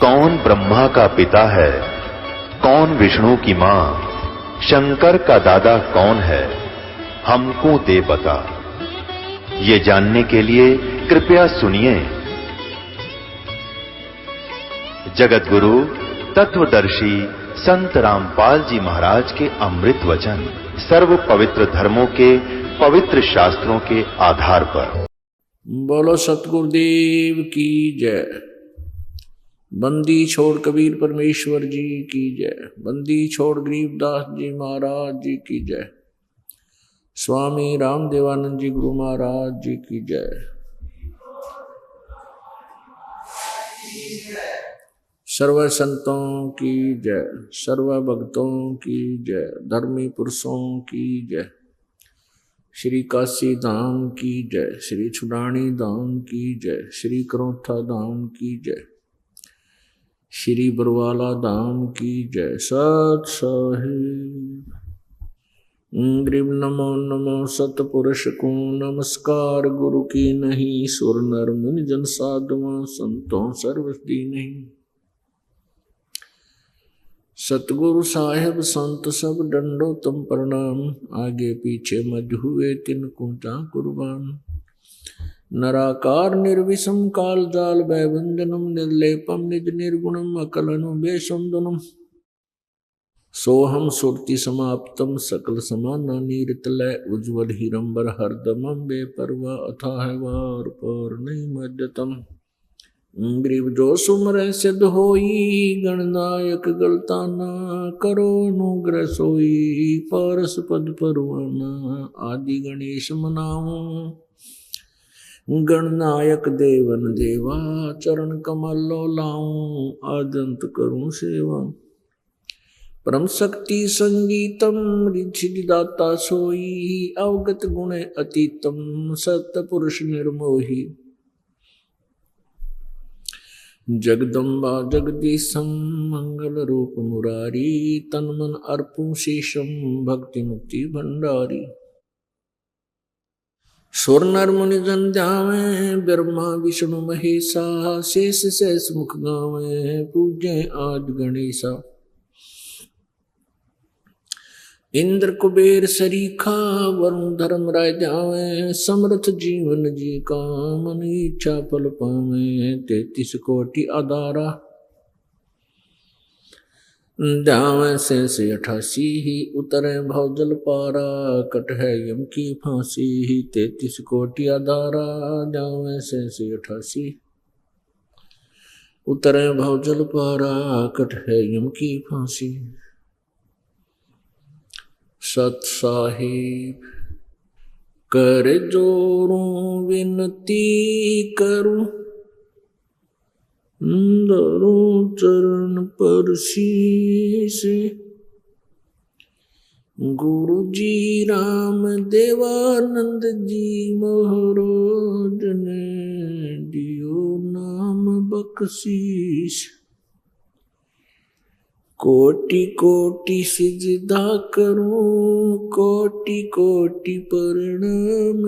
कौन ब्रह्मा का पिता है, कौन विष्णु की मां, शंकर का दादा कौन है, हमको दे बता। ये जानने के लिए कृपया सुनिए। जगत गुरु तत्वदर्शी संत रामपाल जी महाराज के अमृत वचन सर्व पवित्र धर्मों के पवित्र शास्त्रों के आधार पर। बोलो सतगुरुदेव की जय। बंदी छोड़ कबीर परमेश्वर जी की जय। बंदी छोड़ गरीबदास जी महाराज जी की जय। स्वामी रामदेवानंद जी गुरु महाराज जी की जय। सर्व संतों की जय, सर्व भक्तों की जय, धर्मी पुरुषों की जय। श्री काशी धाम की जय, श्री छुडानी धाम की जय, श्री करोथा धाम की जय, श्री बरवाला धाम की जय। सत साहिब ग्रीब नमो नमो सतपुरुष को नमस्कार। गुरु की नहीं सुर नर मुनि जन साधुआ संतों सर्वस्ती नहीं। सतगुरु साहेब संत सब डंडो तुम प्रणाम। आगे पीछे मज हुए तिनको जा कुर्बान। नराकार निर्विषम काल जाल भयभंजनम निर्लेपम निज निर्गुणम अकलनु बेसुंदनम। सोहम सुरति समाप्तम सकल समाना नीरतलय उज्ज्वल हीरंबर हरदमम बेपरवा अथाह वार पर नहीं मध्यतम। ग्रीव जो सुमर सिद्ध होई गणनायक गलताना करो अनुग्रह सोई पारस पद परवाना। आदि गणेश मनाऊं गणनायक देवन देवा चरण कमल लो लाऊं आदंत करूं सेवा। परम शक्ति संगीतम रिद्धिदाता सोई अवगत गुण अतीतम सत्य पुरुष निर्मोही। जगदम्बा जगदीशम मंगल रूप मुरारी तन मन अर्पू शेषम भक्ति मुक्ति भंडारी। सुर नर मुनि जन ध्यावे ब्रह्मा विष्णु महेशा शेष शेष मुख गावे पूजे आज गणेशा। इंद्र कुबेर सरीखा वरुण धर्म राय ध्यावे समर्थ जीवन जी का मन इच्छा फल पावे। 33 कोटि आधारा ध्यावे से 88 ही उतरे भव जल पारा कट है यम की फांसी। 33 कोटि आधारा ध्यावे से 88 उतरे भव जल पारा कट है यम की फांसी। सत साहिब कर जोरों विनती करूं धरूं चरण पर शीश। गुरु जी राम देवानंद जी महाराज ने दियो नाम बख्शीश। कोटि कोटि सिजदा करूं कोटि कोटि प्रणाम।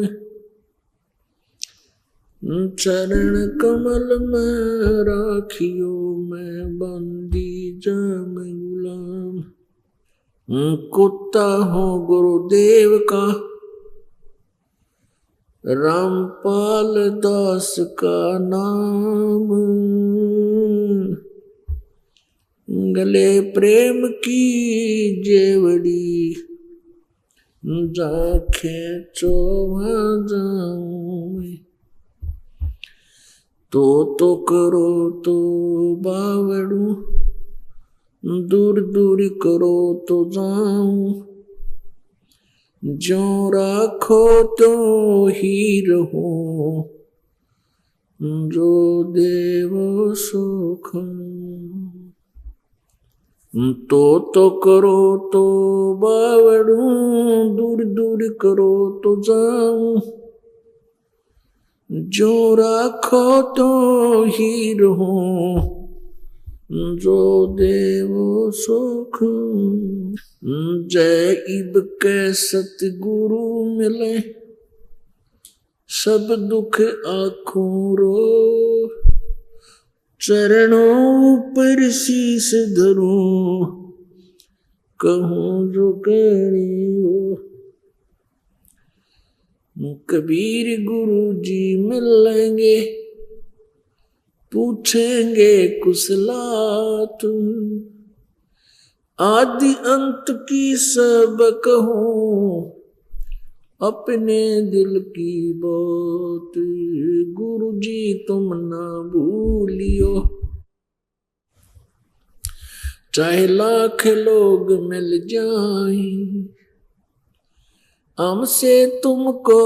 चरण कमल में राखियो मैं बंदी जाम गुलाम। कुत्ता हो गुरुदेव का रामपाल दास का नाम। गले प्रेम की जेवड़ी जा खेचो जाऊं। तो करो तो बावड़ू दूर दूर करो तो जाऊं। जो राखो तो ही रहूं जो देवो सुख। तो करो तो बावड़ू दूर दूर करो तो जाऊं। जो राखो तो ही रहूं जो देवो सुख। जय इब के सतगुरु मिले सब दुख आँखों रो। चरणों पर शीश धरूं, कहूं जो कहनी हो। कबीर गुरु जी मिलेंगे, पूछेंगे कुशलात, आदि अंत की सब कहूं, अपने दिल की बात। गुरु जी तुम ना भूलियो, चाहे लाख लोग मिल जाएं, हमसे तुमको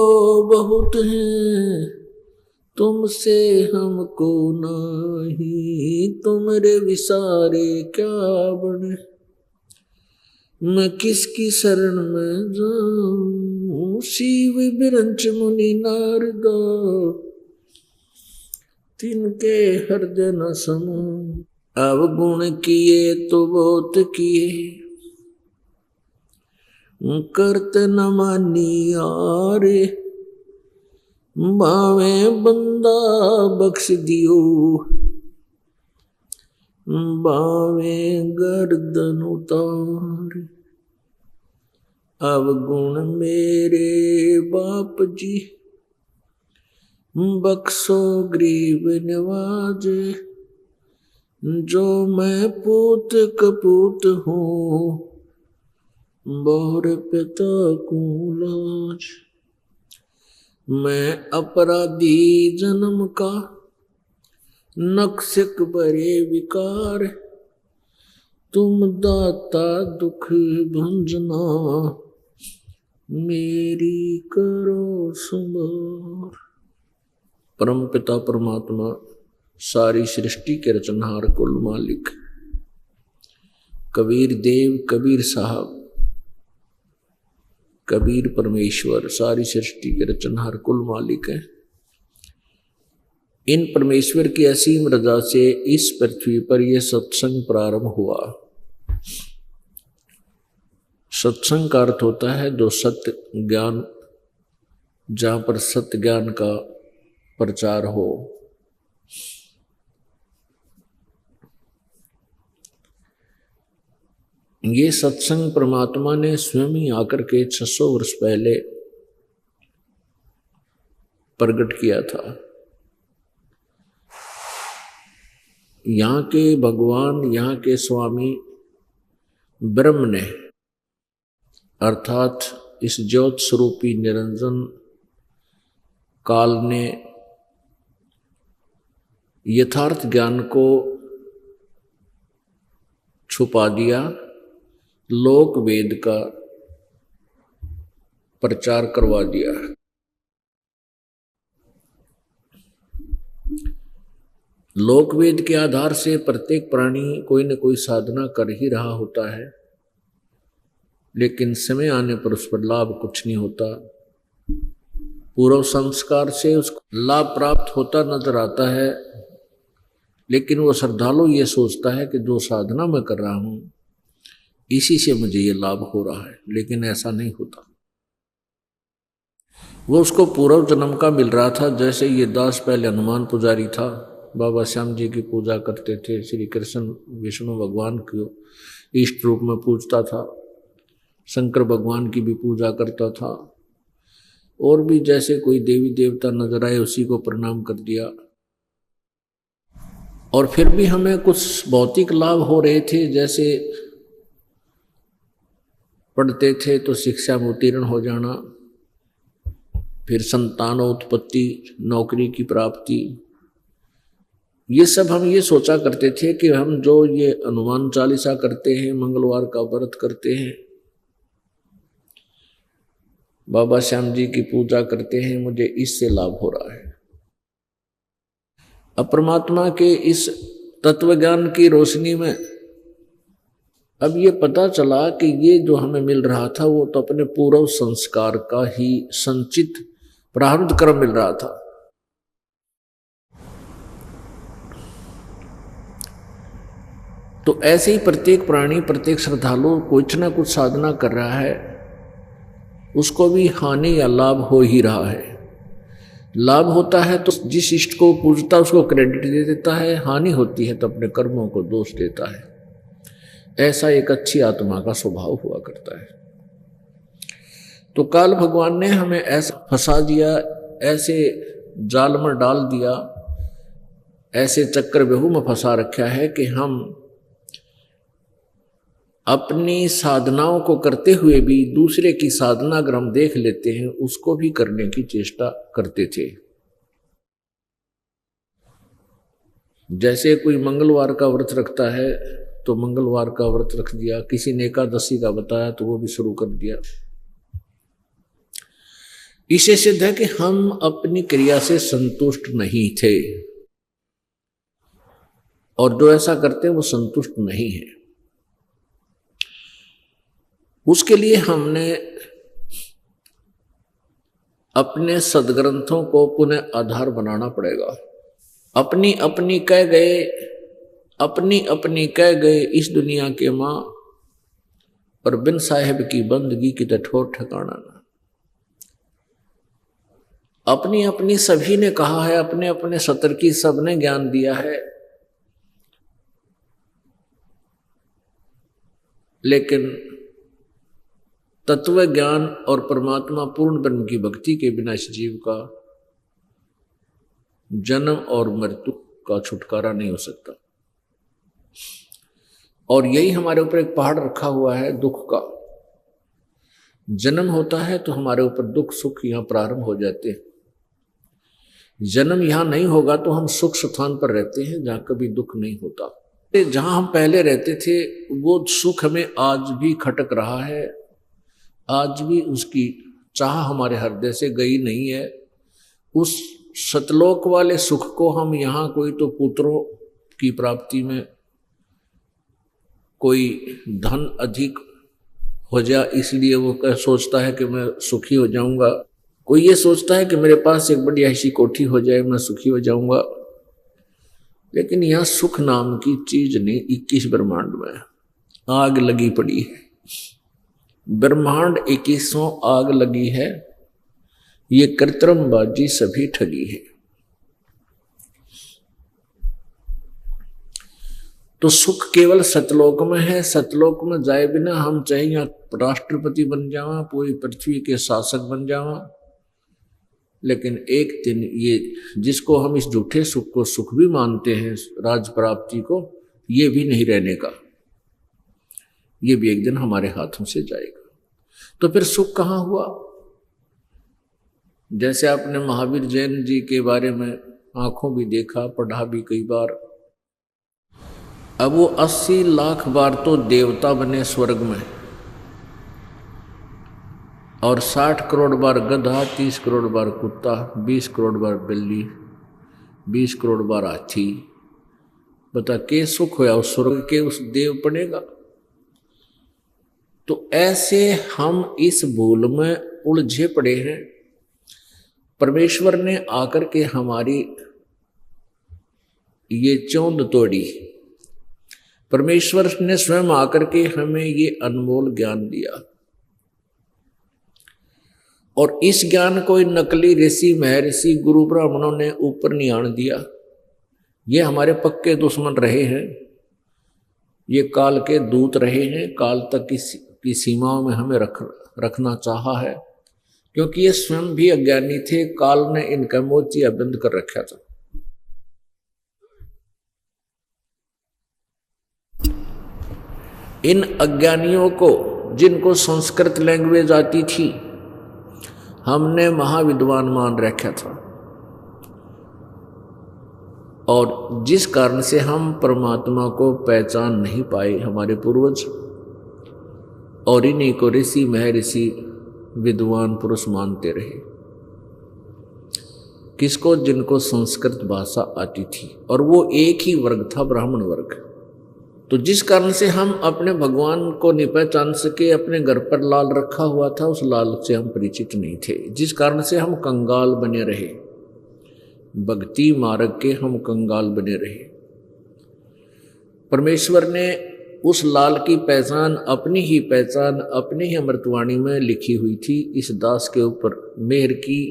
बहुत है, तुमसे हमको नहीं। तुमरे विसारे क्या बने, मैं किसकी शरण में जाऊं। शिव बिरंच मुनि नारदा, तिनके हृदय न समो। अब गुण किए तो बहुत किए, करत न मानी आरे। बावे बंदा बख्श दियो, बावे गर्दन उतार। अब गुण मेरे बाप जी, बख्शो गरीब नवाजे। जो मैं पूत कपूत हूँ, बहुर पिता को लाज। मैं अपराधी जन्म का, नक्सिक बरे विकार। तुम दाता दुख भंजना, मेरी करो संभार। परम पिता परमात्मा, सारी सृष्टि के रचनहार कुल मालिक कबीर देव, कबीर साहब, कबीर परमेश्वर, सारी सृष्टि के रचनहार कुल मालिक हैं। इन परमेश्वर की असीम रजा से इस पृथ्वी पर यह सत्संग प्रारंभ हुआ। सत्संग का अर्थ होता है जो सत्य ज्ञान, जहां पर सत्य ज्ञान का प्रचार हो। ये सत्संग परमात्मा ने स्वयं ही आकर के 600 वर्ष पहले प्रकट किया था। यहाँ के भगवान, यहाँ के स्वामी ब्रह्म ने, अर्थात इस ज्योत स्वरूपी निरंजन काल ने यथार्थ ज्ञान को छुपा दिया, लोक वेद का प्रचार करवा दिया। लोक वेद के आधार से प्रत्येक प्राणी कोई न कोई साधना कर ही रहा होता है, लेकिन समय आने पर उस पर लाभ कुछ नहीं होता। पूर्व संस्कार से उसको लाभ प्राप्त होता नजर आता है, लेकिन वो श्रद्धालु ये सोचता है कि जो साधना मैं कर रहा हूं इसी से मुझे ये लाभ हो रहा है, लेकिन ऐसा नहीं होता। वो उसको पूर्व जन्म का मिल रहा था। जैसे ये दास पहले हनुमान पुजारी था, बाबा श्याम जी की पूजा करते थे, श्री कृष्ण विष्णु भगवान को इष्ट रूप में पूजता था, शंकर भगवान की भी पूजा करता था, और भी जैसे कोई देवी देवता नजर आए उसी को प्रणाम कर दिया। और फिर भी हमें कुछ भौतिक लाभ हो रहे थे, जैसे पढ़ते थे तो शिक्षा में उत्तीर्ण हो जाना, फिर संतानोत्पत्ति, नौकरी की प्राप्ति, ये सब हम ये सोचा करते थे कि हम जो ये हनुमान चालीसा करते हैं, मंगलवार का व्रत करते हैं, बाबा श्याम जी की पूजा करते हैं, मुझे इससे लाभ हो रहा है। अब परमात्मा के इस तत्व ज्ञान की रोशनी में अब ये पता चला कि ये जो हमें मिल रहा था वो तो अपने पूर्व संस्कार का ही संचित प्रारब्ध कर्म मिल रहा था। तो ऐसे ही प्रत्येक प्राणी, प्रत्येक श्रद्धालु कुछ ना कुछ साधना कर रहा है, उसको भी हानि या लाभ हो ही रहा है। लाभ होता है तो जिस इष्ट को पूजता है उसको क्रेडिट दे देता है, हानि होती है तो अपने कर्मों को दोष देता है। ऐसा एक अच्छी आत्मा का स्वभाव हुआ करता है। तो काल भगवान ने हमें ऐसा फंसा दिया, ऐसे जाल में डाल दिया, ऐसे चक्रव्यूह में फंसा रखा है कि हम अपनी साधनाओं को करते हुए भी दूसरे की साधना अगर हम देख लेते हैं उसको भी करने की चेष्टा करते थे। जैसे कोई मंगलवार का व्रत रखता है तो मंगलवार का व्रत रख दिया, किसी ने एकादशी का बताया तो वो भी शुरू कर दिया। इसे सिद्ध है कि हम अपनी क्रिया से संतुष्ट नहीं थे और जो ऐसा करते हैं वो संतुष्ट नहीं है। उसके लिए हमने अपने सदग्रंथों को पुनः आधार बनाना पड़ेगा। अपनी अपनी कह गए इस दुनिया के माँ, और बिन साहेब की बंदगी की ठोर ठिकाना ना। अपनी अपनी सभी ने कहा है, अपने अपने सतर की सबने ज्ञान दिया है, लेकिन तत्व ज्ञान और परमात्मा पूर्ण ब्रह्म की भक्ति के बिना इस जीव का जन्म और मृत्यु का छुटकारा नहीं हो सकता। और यही हमारे ऊपर एक पहाड़ रखा हुआ है दुख का। जन्म होता है तो हमारे ऊपर दुख सुख यहां प्रारंभ हो जाते हैं। जन्म यहां नहीं होगा तो हम सुख स्थान पर रहते हैं जहां कभी दुख नहीं होता। जहां हम पहले रहते थे वो सुख हमें आज भी खटक रहा है, आज भी उसकी चाह हमारे हृदय से गई नहीं है। उस सतलोक वाले सुख को हम यहाँ कोई तो पुत्रों की प्राप्ति में, कोई धन अधिक हो जाए इसलिए वो सोचता है कि मैं सुखी हो जाऊंगा, कोई ये सोचता है कि मेरे पास एक बड़ी ऐसी कोठी हो जाए मैं सुखी हो जाऊंगा। लेकिन यहाँ सुख नाम की चीज नहीं, 21 ब्रह्मांड में आग लगी पड़ी है। ब्रह्मांड 21 आग लगी है, ये कृत्रिमबाजी सभी ठगी है। तो सुख केवल सतलोक में है। सतलोक में जाए बिना हम चाहे यहाँ राष्ट्रपति बन जावा, पूरी पृथ्वी के शासक बन जावा, लेकिन एक दिन ये जिसको हम इस झूठे सुख को सुख भी मानते हैं, राज प्राप्ति को, ये भी नहीं रहने का, ये भी एक दिन हमारे हाथों से जाएगा। तो फिर सुख कहाँ हुआ? जैसे आपने महावीर जैन जी के बारे में आंखों भी देखा, पढ़ा भी कई बार। अब वो 80 लाख बार तो देवता बने स्वर्ग में, और 60 करोड़ बार गधा, 30 करोड़ बार कुत्ता, 20 करोड़ बार बिल्ली, 20 करोड़ बार हाथी। बता के सुख होया उस स्वर्ग के उस देव पड़ेगा। तो ऐसे हम इस भूल में उलझे पड़े हैं। परमेश्वर ने आकर के हमारी ये चौंध तोड़ी। परमेश्वर ने स्वयं आकर के हमें ये अनमोल ज्ञान दिया, और इस ज्ञान को नकली ऋषि महर्षि गुरु ब्राह्मणों ने ऊपर नहीं आने दिया। ये हमारे पक्के दुश्मन रहे हैं, ये काल के दूत रहे हैं। काल तक की सीमाओं में हमें रखना चाहा है, क्योंकि ये स्वयं भी अज्ञानी थे। काल ने इनका मोतिया बंद कर रखा था। इन अज्ञानियों को, जिनको संस्कृत लैंग्वेज आती थी, हमने महाविद्वान मान रखा था, और जिस कारण से हम परमात्मा को पहचान नहीं पाए हमारे पूर्वज, और इन्हीं को ऋषि महर्षि विद्वान पुरुष मानते रहे। किसको? जिनको संस्कृत भाषा आती थी, और वो एक ही वर्ग था, ब्राह्मण वर्ग। तो जिस कारण से हम अपने भगवान को नहीं पहचान सके, अपने घर पर लाल रखा हुआ था, उस लाल से हम परिचित नहीं थे, जिस कारण से हम कंगाल बने रहे। भक्ति मार्ग के हम कंगाल बने रहे। परमेश्वर ने उस लाल की पहचान, अपनी ही पहचान, अपनी ही अमृतवाणी में लिखी हुई थी। इस दास के ऊपर मेहर की,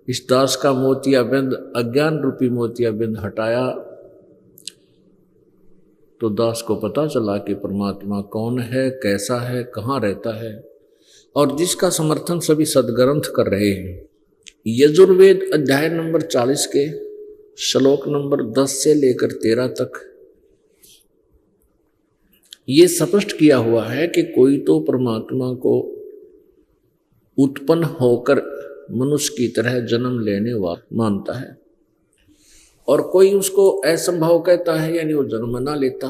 इस दास का मोतियाबिंद, अज्ञान रूपी मोतियाबिंद हटाया तो दास को पता चला कि परमात्मा कौन है, कैसा है, कहाँ रहता है, और जिसका समर्थन सभी सदग्रंथ कर रहे हैं। यजुर्वेद अध्याय नंबर 40 के श्लोक नंबर 10 से लेकर 13 तक ये स्पष्ट किया हुआ है कि कोई तो परमात्मा को उत्पन्न होकर मनुष्य की तरह जन्म लेने वाला मानता है, और कोई उसको असंभव कहता है, यानी वो जन्म ना लेता।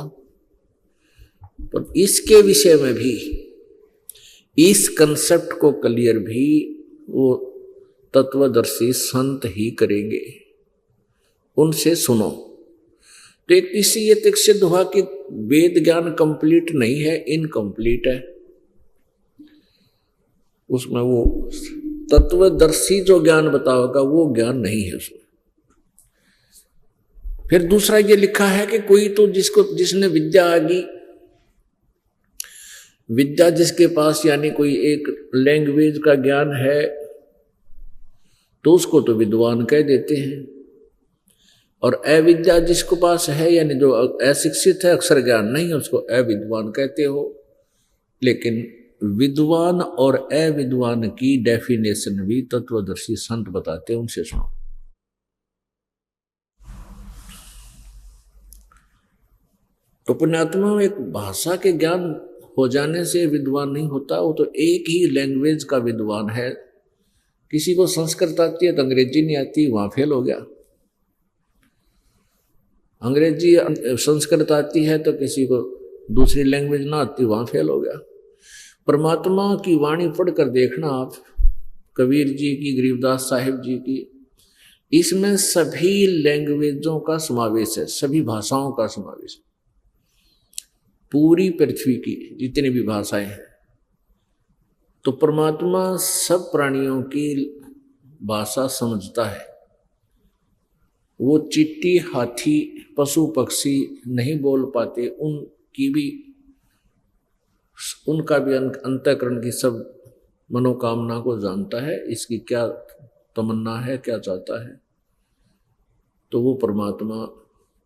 तो इसके विषय में भी, इस कंसेप्ट को क्लियर भी वो तत्वदर्शी संत ही करेंगे, उनसे सुनो। तो एक इससे ये तक सिद्ध हुआ कि वेद ज्ञान कंप्लीट नहीं है, इनकम्प्लीट है। उसमें वो तत्वदर्शी जो ज्ञान बताओगा वो ज्ञान नहीं है उसमें। फिर दूसरा ये लिखा है कि कोई तो जिसने विद्या आ गई, विद्या जिसके पास यानी कोई एक लैंग्वेज का ज्ञान है, तो उसको तो विद्वान कह देते हैं, और अविद्या जिसको पास है यानी जो अशिक्षित है, अक्षर ज्ञान नहीं है, उसको अविद्वान कहते हो। लेकिन विद्वान और अविद्वान की डेफिनेशन भी तत्वदर्शी संत बताते हैं, उनसे सुनो। तो पुण्यात्मा, एक भाषा के ज्ञान हो जाने से विद्वान नहीं होता, वो तो एक ही लैंग्वेज का विद्वान है। किसी को संस्कृत आती है तो अंग्रेजी नहीं आती, वहां फेल हो गया। अंग्रेजी संस्कृत आती है तो किसी को दूसरी लैंग्वेज ना आती, वहां फेल हो गया। परमात्मा की वाणी पढ़कर देखना आप, कबीर जी की, गरीबदास साहिब जी की, इसमें सभी लैंग्वेजों का समावेश है, सभी भाषाओं का समावेश है। पूरी पृथ्वी की जितनी भी भाषाएं हैं, तो परमात्मा सब प्राणियों की भाषा समझता है। वो चींटी, हाथी, पशु पक्षी नहीं बोल पाते, उनका भी अंतःकरण की सब मनोकामना को जानता है, इसकी क्या तमन्ना है, क्या चाहता है। तो वो परमात्मा,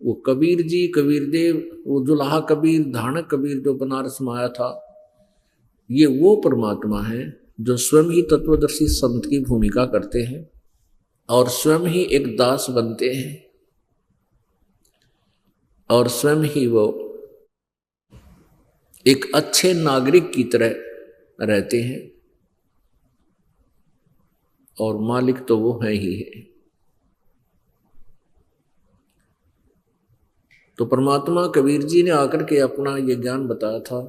वो कबीर जी, कबीर देव, वो दुल्हा कबीर, धानक कबीर जो बनारस में आया था, ये वो परमात्मा है जो स्वयं ही तत्वदर्शी संत की भूमिका करते हैं और स्वयं ही एक दास बनते हैं, और स्वयं ही वो एक अच्छे नागरिक की तरह रहते हैं, और मालिक तो वो है ही है। तो परमात्मा कबीर जी ने आकर के अपना ये ज्ञान बताया था,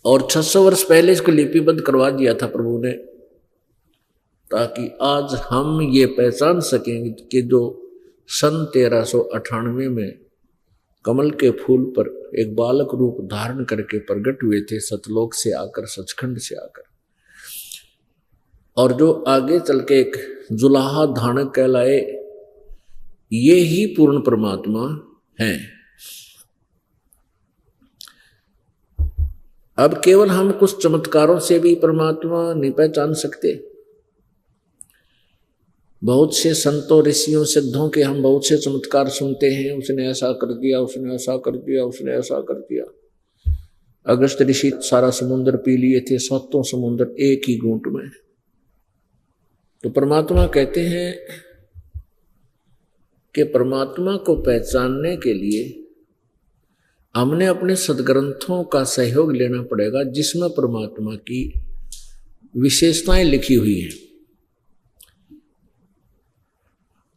और 600 वर्ष पहले इसको लिपिबद्ध करवा दिया था प्रभु ने, ताकि आज हम ये पहचान सकेंगे कि जो सन 1398 में कमल के फूल पर एक बालक रूप धारण करके प्रकट हुए थे, सतलोक से आकर, सचखंड से आकर, और जो आगे चल के एक जुलाहा धानक कहलाए, ये ही पूर्ण परमात्मा हैं। अब केवल हम कुछ चमत्कारों से भी परमात्मा नहीं पहचान सकते। बहुत से संतों, ऋषियों, सिद्धों के हम बहुत से चमत्कार सुनते हैं, उसने ऐसा कर दिया, उसने ऐसा कर दिया, उसने ऐसा कर दिया। अगस्त ऋषि सारा समुद्र पी लिए थे, 7 समुद्र एक ही घूंट में। तो परमात्मा कहते हैं कि परमात्मा को पहचानने के लिए हमने अपने सदग्रंथों का सहयोग लेना पड़ेगा, जिसमें परमात्मा की विशेषताएं लिखी हुई हैं।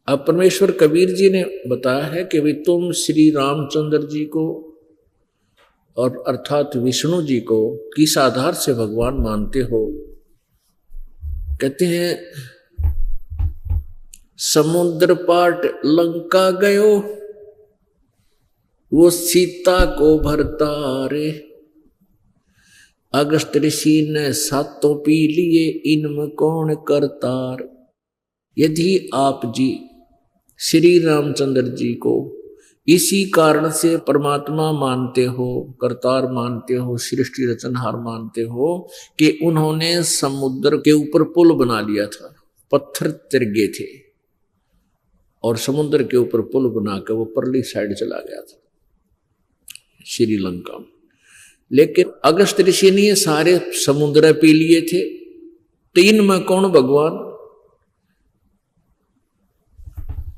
अब परमेश्वर कबीर जी ने बताया है कि भाई तुम श्री रामचंद्र जी को और अर्थात विष्णु जी को किस आधार से भगवान मानते हो। कहते हैं समुद्र पाट लंका गयो, वो सीता को भरता रे। अगस्त ऋषि ने 7 पी लिए, इनमें कौन करतार। यदि आप जी श्री रामचंद्र जी को इसी कारण से परमात्मा मानते हो, करतार मानते हो, सृष्टि रचनहार मानते हो कि उन्होंने समुद्र के ऊपर पुल बना लिया था, पत्थर तिरगे थे और समुद्र के ऊपर पुल बनाकर वो परली साइड चला गया था श्रीलंका में। लेकिन अगस्त ऋषि ने ये सारे समुद्र पी लिए थे, तो इनमें कौन भगवान?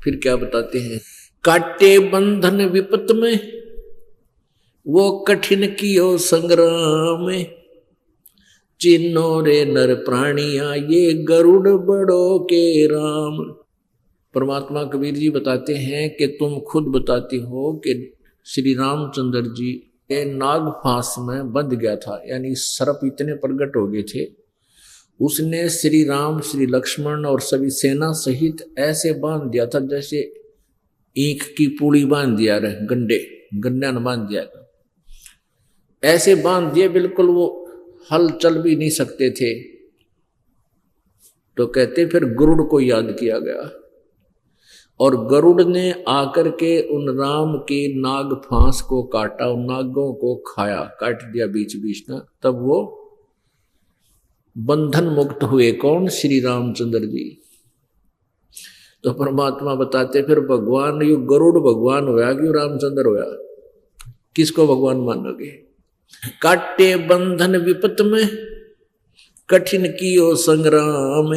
फिर क्या बताते हैं, काटे बंधन विपत में वो कठिन कियो संग्राम, चिन्नो रे नर प्राणिया ये गरुड़ बड़ो के राम। परमात्मा कबीर जी बताते हैं कि तुम खुद बताती हो कि श्री रामचंद्र जी के नाग फांस में बंध गया था, यानी सर्प इतने प्रकट हो गए थे, उसने श्री राम श्री लक्ष्मण और सभी सेना सहित ऐसे बांध दिया था जैसे ईख की पूड़ी बांध दिया रहे, गन्ना न बांध दिया, ऐसे बांध दिए बिल्कुल वो हल चल भी नहीं सकते थे। तो कहते फिर गरुड़ को याद किया गया और गरुड़ ने आकर के उन राम के नाग फांस को काटा, उन नागों को खाया, काट दिया बीच बीच में, तब वो बंधन मुक्त हुए। कौन? श्री रामचंद्र जी। तो परमात्मा बताते फिर भगवान यू गरुड़ भगवान होया कि रामचंद्र होया, किसको भगवान मानोगे? काटे बंधन विपत में कठिन कियो संग्राम,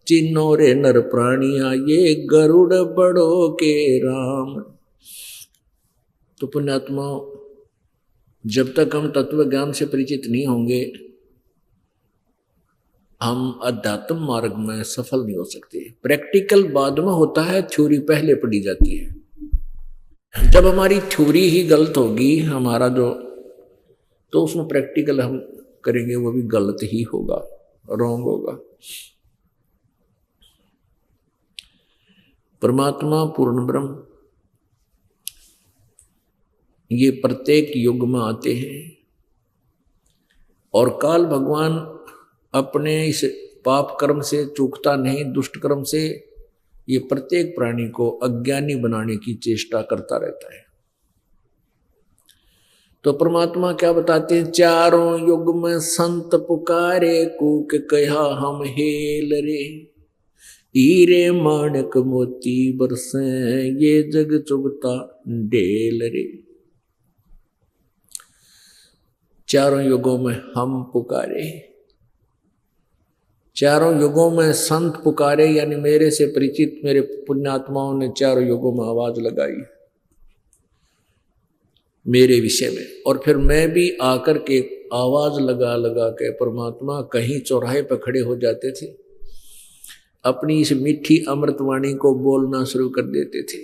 चिन्नो रे नर प्राणिया ये गरुड़ बड़ो के राम। तो पुण्यात्मा, जब तक हम तत्व ज्ञान से परिचित नहीं होंगे हम अध्यात्म मार्ग में सफल नहीं हो सकते। प्रैक्टिकल बाद में होता है, थ्योरी पहले पढ़ी जाती है। जब हमारी थ्योरी ही गलत होगी हमारा जो, तो उसमें प्रैक्टिकल हम करेंगे वो भी गलत ही होगा, रॉन्ग होगा। परमात्मा पूर्ण ब्रह्म ये प्रत्येक युग में आते हैं और काल भगवान अपने इस पाप कर्म से चूकता नहीं, दुष्ट कर्म से ये प्रत्येक प्राणी को अज्ञानी बनाने की चेष्टा करता रहता है। तो परमात्मा क्या बताते हैं, चारों युग में संत पुकारे कूक कहा हम हेल रे, हीरे माणक मोती बरसे ये जग चुगता डेल रे। चारों युगों में हम पुकारे, चारों युगों में संत पुकारे, यानी मेरे से परिचित मेरे पुण्यात्माओं ने चारों युगों में आवाज लगाई मेरे विषय में, और फिर मैं भी आकर के आवाज लगा लगा के परमात्मा कहीं चौराहे पर खड़े हो जाते थे, अपनी इस मीठी अमृतवाणी को बोलना शुरू कर देते थे।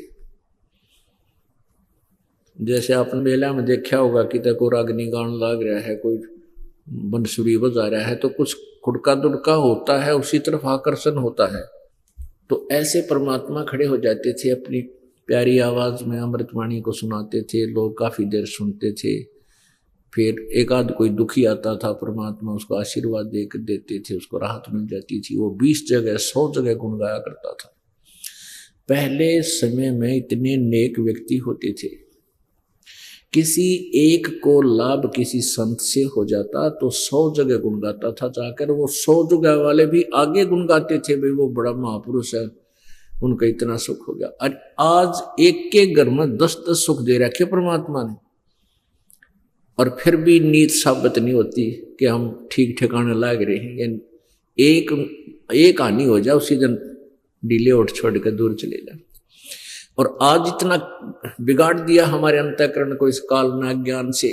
जैसे आपने मेला में देखा होगा कि तक रागनी गान लाग रहा है, कोई बंसुरी बजा रहा है, तो कुछ खुड़का दुड़का होता है, उसी तरफ आकर्षण होता है। तो ऐसे परमात्मा खड़े हो जाते थे, अपनी प्यारी आवाज में अमृतवाणी को सुनाते थे, लोग काफी देर सुनते थे। फिर एक आध कोई दुखी आता था, परमात्मा उसको आशीर्वाद देकर देते थे, उसको राहत मिल जाती थी। वो 20 जगह 100 जगह गुण गाया करता था। पहले समय में इतने नेक व्यक्ति होते थे, किसी एक को लाभ किसी संत से हो जाता तो 100 जगह गुण गाता था, जाकर वो 100 जगह वाले भी आगे गुण गाते थे, भाई वो बड़ा महापुरुष है, उनका इतना सुख हो गया। और आज एक के घर में 10-10 सुख दे रखे परमात्मा ने, और फिर भी नीत साबित नहीं होती कि हम ठीक ठिकाने लाग रहे हैं। यानी एक हानि हो जाए उसी दिन डीले उठ छोड़ कर दूर चले जाए। और आज इतना बिगाड़ दिया हमारे अंतःकरण को इस कालना ज्ञान से।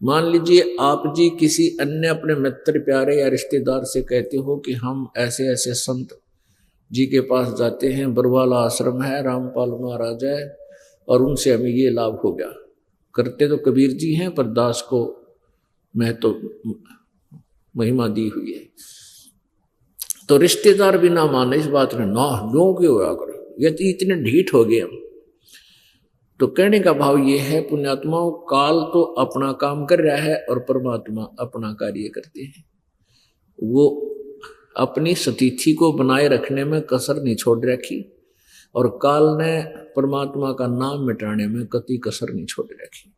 मान लीजिए आप जी किसी अन्य अपने मित्र प्यारे या रिश्तेदार से कहते हो कि हम ऐसे ऐसे संत जी के पास जाते हैं, बरवाला आश्रम है, रामपाल महाराज है, और उनसे हमें ये लाभ हो गया। करते तो कबीर जी हैं, पर दास को मैं तो महिमा दी हुई है। तो रिश्तेदार भी ना माने इस बात में, ना लो क्यों होया करो, ये तो इतने ढीठ हो गए हम। तो कहने का भाव ये है पुण्यात्माओं, काल तो अपना काम कर रहा है और परमात्मा अपना कार्य करते हैं। वो अपनी स्थिति को बनाए रखने में कसर नहीं छोड़ रखी, और काल ने परमात्मा का नाम मिटाने में कति कसर नहीं छोड़ रखी।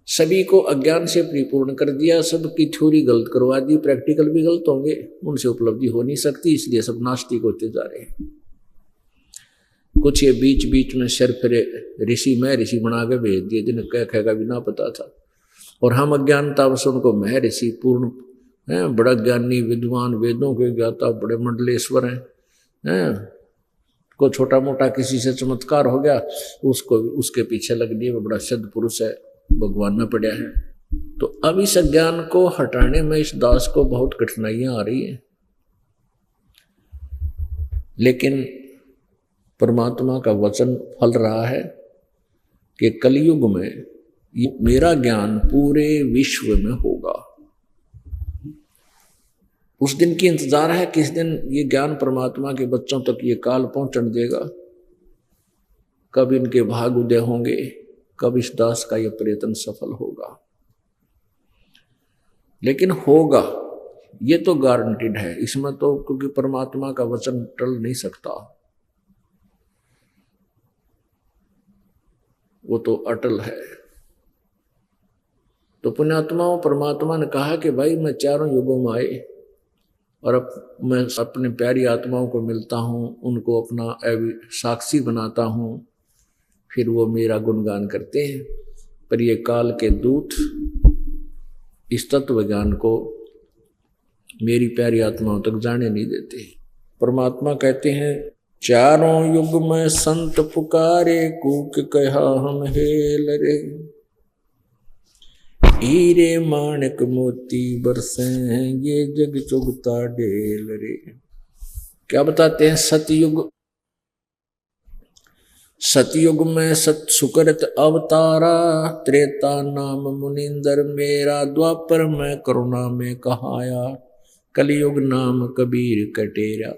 सभी को अज्ञान से परिपूर्ण कर दिया, सबकी थ्योरी गलत करवा दी, प्रैक्टिकल भी गलत होंगे, उनसे उपलब्धि हो नहीं सकती, इसलिए सब नास्तिक होते जा रहे हैं। कुछ ये बीच बीच में सिर फिरे ऋषि मैं ऋषि बना के भेज दिए, जिन्हें कह कहेगा भी ना पता था, और हम अज्ञानता से उनको मैं ऋषि पूर्ण हैं, बड़ा ज्ञानी विद्वान वेदों के ज्ञाता बड़े मंडलेश्वर हैं, को छोटा मोटा किसी से चमत्कार हो गया उसको उसके पीछे लग दिए, वो बड़ा सिद्ध पुरुष है, भगवान में पड़ा है। तो अब इस अज्ञान को हटाने में इस दास को बहुत कठिनाइयां आ रही हैं, लेकिन परमात्मा का वचन फल रहा है कि कलयुग में मेरा ज्ञान पूरे विश्व में होगा। उस दिन की इंतजार है, किस दिन ये ज्ञान परमात्मा के बच्चों तक ये काल पहुंचने देगा, कब इनके भाग उदय होंगे, कब इस दास का ये प्रयत्न सफल होगा। लेकिन होगा ये तो गारंटीड है, इसमें तो क्योंकि परमात्मा का वचन टल नहीं सकता, वो तो अटल है। तो पुण्यात्माओं, परमात्मा ने कहा कि भाई मैं चारों युगों में आए और अब मैं अपने प्यारी आत्माओं को मिलता हूँ, उनको अपना साक्षी बनाता हूँ, फिर वो मेरा गुणगान करते हैं। पर ये काल के दूत इस तत्व ज्ञान को मेरी प्यारी आत्माओं तक जाने नहीं देते। परमात्मा कहते हैं, चारों युग में संत पुकारे, कूक कहा हम हेल रे, हीरे माणिक मोती बरसे हैं, ये जग चुगता ढेल रे। क्या बताते हैं? सतयुग में सत सुकृत अवतारा, त्रेता नाम मुनिंदर मेरा, द्वापर में करुणा में कहाया, कलयुग नाम कबीर कटेरा।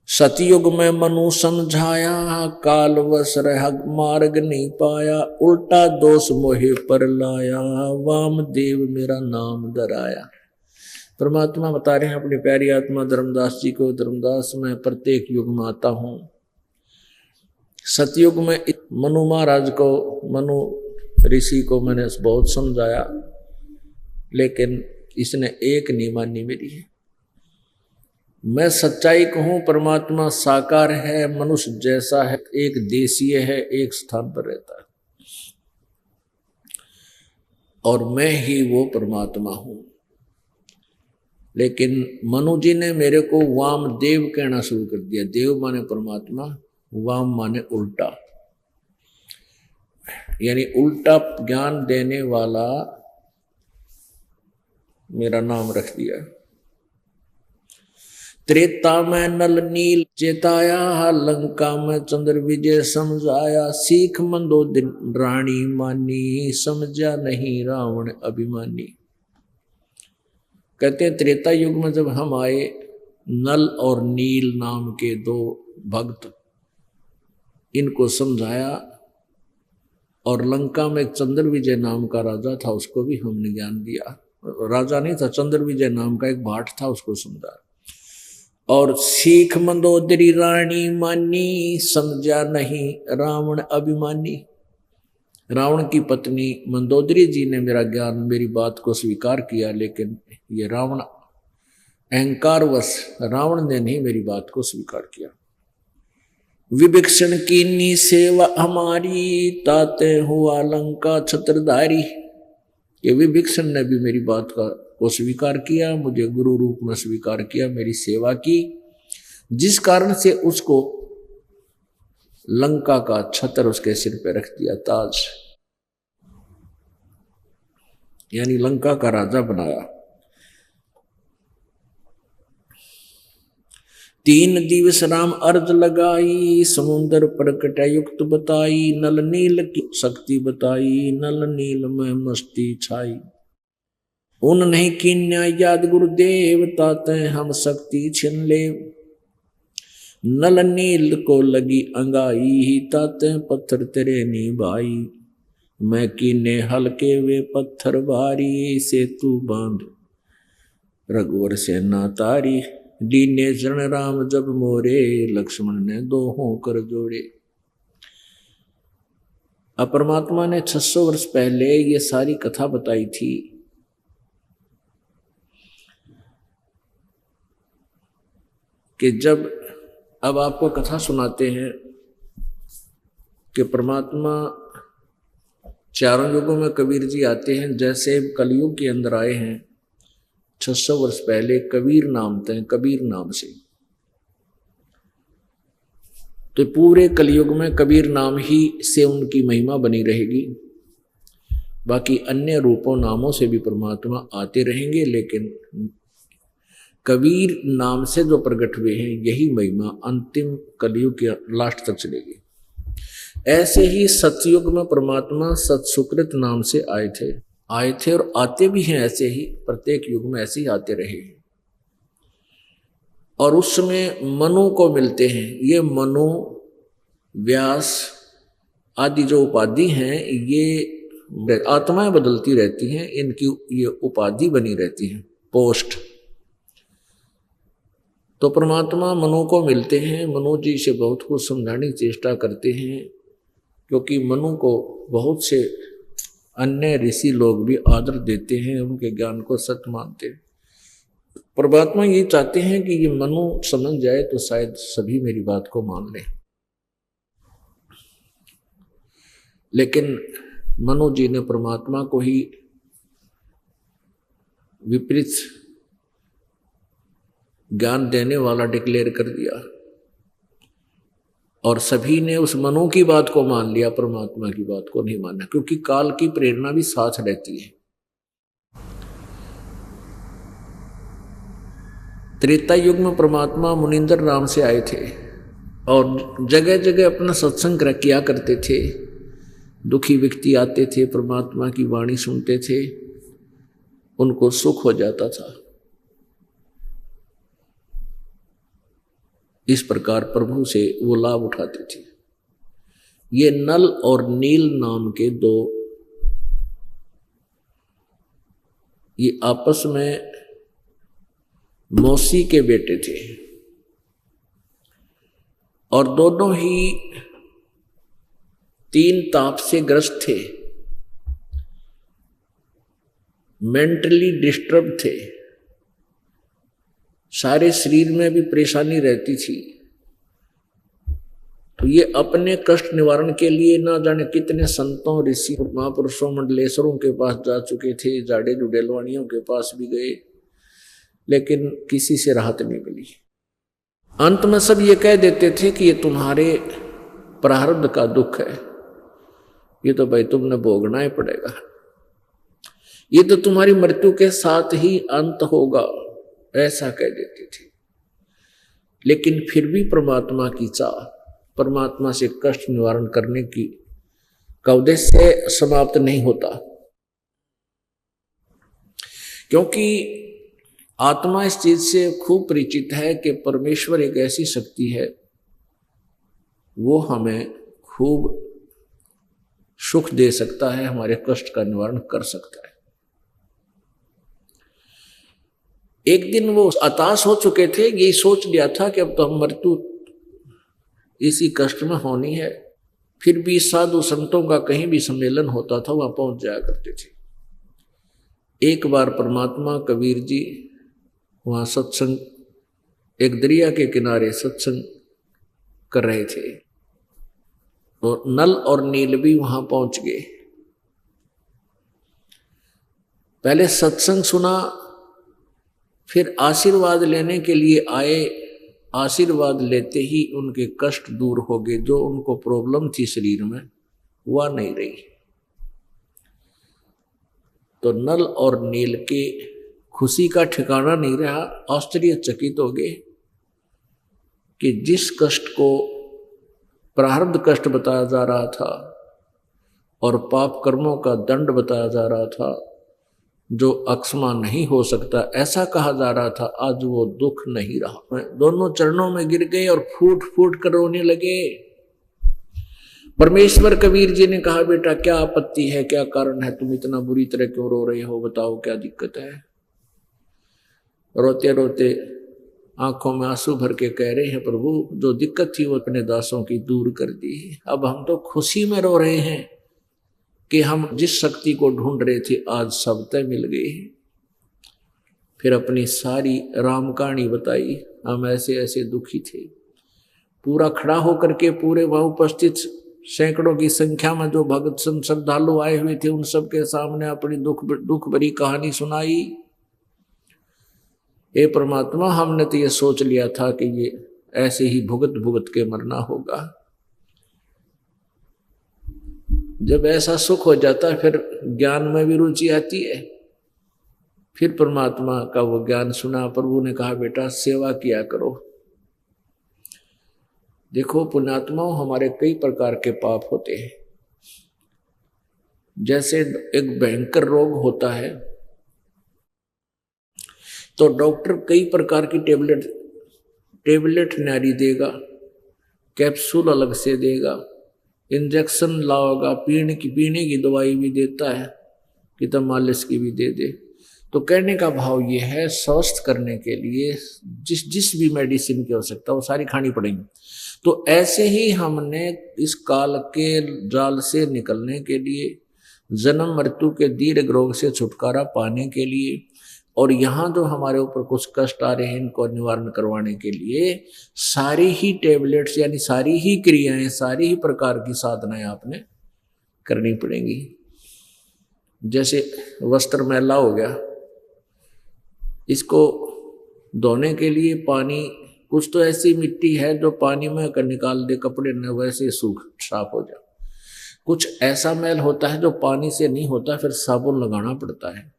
सतयुग में मनु समझाया, काल वश रह मार्ग नहीं पाया, उल्टा दोष मोहे पर लाया, वामदेव मेरा नाम धराया। परमात्मा बता रहे हैं अपनी प्यारी आत्मा धर्मदास जी को, धर्मदास मैं प्रत्येक युग में आता हूं। सतयुग में मनु महाराज को, मनु ऋषि को मैंने बहुत समझाया, लेकिन इसने एक नहीं मानी मेरी। मैं सच्चाई कहूं, परमात्मा साकार है, मनुष्य जैसा है, एक देशीय है, एक स्थान पर रहता है, और मैं ही वो परमात्मा हूं। लेकिन मनु जी ने मेरे को वामदेव कहना शुरू कर दिया। देव माने परमात्मा, वाम माने उल्टा, यानी उल्टा ज्ञान देने वाला मेरा नाम रख दिया। त्रेता में नल नील चेताया, लंका में चंद्र विजय समझाया, सीख मंदोदरी रानी मानी, समझा नहीं रावण अभिमानी। कहते हैं त्रेता युग में जब हम आए, नल और नील नाम के दो भक्त, इनको समझाया, और लंका में चंद्र विजय नाम का राजा था, उसको भी हमने ज्ञान दिया। राजा नहीं था, चंद्र विजय नाम का एक भाट था, उसको समझाया। और सीख मंदोदरी रानी मानी, समझा नहीं रावण अभिमानी। रावण की पत्नी मंदोदरी जी ने मेरा ज्ञान, मेरी बात को स्वीकार किया, लेकिन ये रावण अहंकारवश रावण ने नहीं मेरी बात को स्वीकार किया। विभीषण की नी सेवा हमारी, ताते हुआ लंका छत्रधारी। ये विभीषण ने भी मेरी बात को स्वीकार किया, मुझे गुरु रूप में स्वीकार किया, मेरी सेवा की, जिस कारण से उसको लंका का छत्र उसके सिर पे रख दिया, ताज, यानी लंका का राजा बनाया। 3 दिवस राम अर्ज लगाई, समुद्र प्रकट युक्त बताई, नल नील की शक्ति बताई, नल नील में मस्ती छाई। उन नहीं कीन्या याद गुरुदेव, ताते हम शक्ति छिन ले, नल नील को लगी अंगाई, ताते पत्थर तेरे नी भाई। मैं कीने हल्के वे पत्थर भारी, से तू बांध रघुवर से ना तारी। दीने शरण राम जब मोरे, लक्ष्मण ने 2 होकर जोड़े। अब परमात्मा ने 600 वर्ष पहले ये सारी कथा बताई थी कि जब अब आपको कथा सुनाते हैं कि परमात्मा चारों युगों में कबीर जी आते हैं, जैसे कलयुग के अंदर आए हैं 600 वर्ष पहले कबीर नाम थे, कबीर नाम से। तो पूरे कलयुग में कबीर नाम ही से उनकी महिमा बनी रहेगी। बाकी अन्य रूपों नामों से भी परमात्मा आते रहेंगे, लेकिन कबीर नाम से जो प्रकट हुए हैं यही महिमा अंतिम कलयुग के लास्ट तक चलेगी। ऐसे ही सतयुग में परमात्मा सतसुकृत नाम से आए थे और आते भी हैं। ऐसे ही प्रत्येक युग में ऐसे ही आते रहे और उसमें मनु को मिलते हैं। ये मनु, व्यास आदि जो उपाधि हैं ये आत्माएं बदलती रहती हैं, इनकी ये उपाधि बनी रहती है, पोस्ट। तो परमात्मा मनु को मिलते हैं, मनु जी से बहुत कुछ समझाने की चेष्टा करते हैं, क्योंकि मनु को बहुत से अन्य ऋषि लोग भी आदर देते हैं, उनके ज्ञान को सत्य मानते हैं। परमात्मा ये चाहते हैं कि ये मनु समझ जाए तो शायद सभी मेरी बात को मान लें। लेकिन मनु जी ने परमात्मा को ही विपरीत ज्ञान देने वाला डिक्लेयर कर दिया और सभी ने उस मनु की बात को मान लिया, परमात्मा की बात को नहीं माना, क्योंकि काल की प्रेरणा भी साथ रहती है। त्रेता युग में परमात्मा मुनिंदर नाम से आए थे और जगह जगह अपना सत्संग किया करते थे। दुखी व्यक्ति आते थे, परमात्मा की वाणी सुनते थे, उनको सुख हो जाता था। इस प्रकार प्रभु से वो लाभ उठाते थे। ये नल और नील नाम के दो ये आपस में मौसी के बेटे थे और दोनों ही 3 ताप से ग्रस्त थे, मेंटली डिस्टर्ब थे, सारे शरीर में भी परेशानी रहती थी। तो ये अपने कष्ट निवारण के लिए ना जाने कितने संतों, ऋषि, महापुरुषों, मंडलेश्वरों के पास जा चुके थे, जाड़े जुडेलवाणियों के पास भी गए, लेकिन किसी से राहत नहीं मिली। अंत में सब ये कह देते थे कि ये तुम्हारे प्रारब्ध का दुख है, ये तो भाई तुमने भोगना ही पड़ेगा, ये तो तुम्हारी मृत्यु के साथ ही अंत होगा, ऐसा कह देते थे। लेकिन फिर भी परमात्मा की चाह, परमात्मा से कष्ट निवारण करने की का उद्देश्य समाप्त नहीं होता, क्योंकि आत्मा इस चीज से खूब परिचित है कि परमेश्वर एक ऐसी शक्ति है, वो हमें खूब सुख दे सकता है, हमारे कष्ट का निवारण कर सकता है। एक दिन वो हताश हो चुके थे, यही सोच लिया था कि अब तो हम मृत्यु इसी कष्ट में होनी है। फिर भी साधु संतों का कहीं भी सम्मेलन होता था, वहां पहुंच जाया करते थे। एक बार परमात्मा कबीर जी वहां सत्संग, एक दरिया के किनारे सत्संग कर रहे थे, तो नल और नील भी वहां पहुंच गए। पहले सत्संग सुना, फिर आशीर्वाद लेने के लिए आए। आशीर्वाद लेते ही उनके कष्ट दूर हो गए, जो उनको प्रॉब्लम थी शरीर में वह नहीं रही। तो नल और नील के खुशी का ठिकाना नहीं रहा। आश्चर्यचकित हो गए कि जिस कष्ट को प्रारब्ध कष्ट बताया जा रहा था और पाप कर्मों का दंड बताया जा रहा था, जो अक्षमा नहीं हो सकता ऐसा कहा जा रहा था, आज वो दुख नहीं रहा। दोनों चरणों में गिर गए और फूट फूट कर रोने लगे। परमेश्वर कबीर जी ने कहा, बेटा क्या आपत्ति है, क्या कारण है, तुम इतना बुरी तरह क्यों रो रहे हो, बताओ क्या दिक्कत है। रोते रोते आंखों में आंसू भर के कह रहे हैं, प्रभु जो दिक्कत थी वो अपने दासों की दूर कर दी, अब हम तो खुशी में रो रहे हैं, कि हम जिस शक्ति को ढूंढ रहे थे आज सब तय मिल गई। फिर अपनी सारी राम कहानी बताई, हम ऐसे ऐसे दुखी थे। पूरा खड़ा होकर के पूरे वहां उपस्थित सैकड़ों की संख्या में जो भगत श्रद्धालु आए हुए थे उन सब के सामने अपनी दुख भरी कहानी सुनाई। हे परमात्मा, हमने तो ये सोच लिया था कि ये ऐसे ही भुगत भुगत के मरना होगा। जब ऐसा सुख हो जाता है फिर ज्ञान में भी रुचि आती है। फिर परमात्मा का वो ज्ञान सुना। प्रभु ने कहा बेटा सेवा किया करो। देखो पुण्यात्माओं, हमारे कई प्रकार के पाप होते हैं। जैसे एक भयंकर रोग होता है तो डॉक्टर कई प्रकार की टेबलेट नारी देगा, कैप्सूल अलग से देगा, इंजेक्शन लाओगा, पीने की दवाई भी देता है कि तब मालिश की भी दे दे। तो कहने का भाव ये है, स्वस्थ करने के लिए जिस भी मेडिसिन की आवश्यकता वो सारी खानी पड़ेगी। तो ऐसे ही हमने इस काल के जाल से निकलने के लिए, जन्म मृत्यु के दीर्घ रोग से छुटकारा पाने के लिए, और यहाँ जो हमारे ऊपर कुछ कष्ट आ रहे हैं इनको निवारण करवाने के लिए सारी ही टेबलेट्स यानी सारी ही क्रियाएं, सारी ही प्रकार की साधनाएं आपने करनी पड़ेंगी। जैसे वस्त्र मैला हो गया, इसको धोने के लिए पानी, कुछ तो ऐसी मिट्टी है जो पानी में अगर निकाल दे कपड़े न वैसे सूख साफ हो जाए। कुछ ऐसा मैल होता है जो पानी से नहीं होता, फिर साबुन लगाना पड़ता है।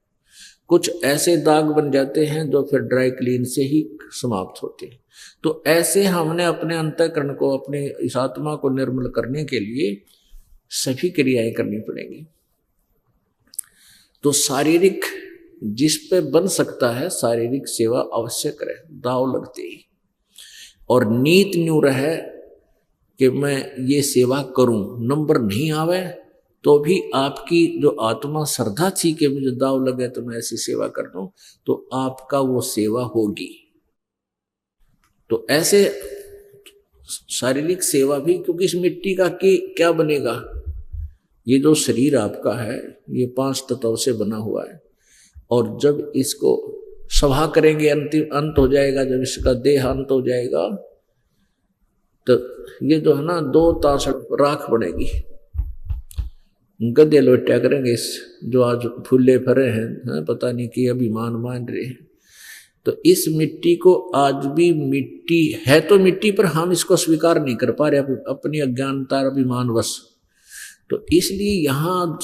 कुछ ऐसे दाग बन जाते हैं जो फिर ड्राई क्लीन से ही समाप्त होते हैं। तो ऐसे हमने अपने अंतःकरण को, अपने इस आत्मा को निर्मल करने के लिए सभी क्रियाएं करनी पड़ेंगी। तो शारीरिक जिस पे बन सकता है शारीरिक सेवा अवश्य करें, दाव लगते ही। और नीत न्यू रहे कि मैं ये सेवा करूं, नंबर नहीं आवे तो भी आपकी जो आत्मा श्रद्धा थी कि मुझे दाव लगे तो मैं ऐसी सेवा कर दूं, तो आपका वो सेवा होगी। तो ऐसे शारीरिक सेवा भी, क्योंकि इस मिट्टी का क्या बनेगा, ये जो शरीर आपका है ये 5 तत्वों से बना हुआ है। और जब इसको सभा करेंगे, अंतिम अंत हो जाएगा, जब इसका देह अंत हो जाएगा तो ये जो है ना 2 तासड़ राख बनेगी। गद्दे लोटा करेंगे इस जो आज फूले फरे हैं, पता नहीं कि अभिमान मान रहे हैं। तो इस मिट्टी को आज भी मिट्टी है तो मिट्टी, पर हम इसको स्वीकार नहीं कर पा रहे अपनी अज्ञानता अभिमान वश। तो इसलिए यहाँ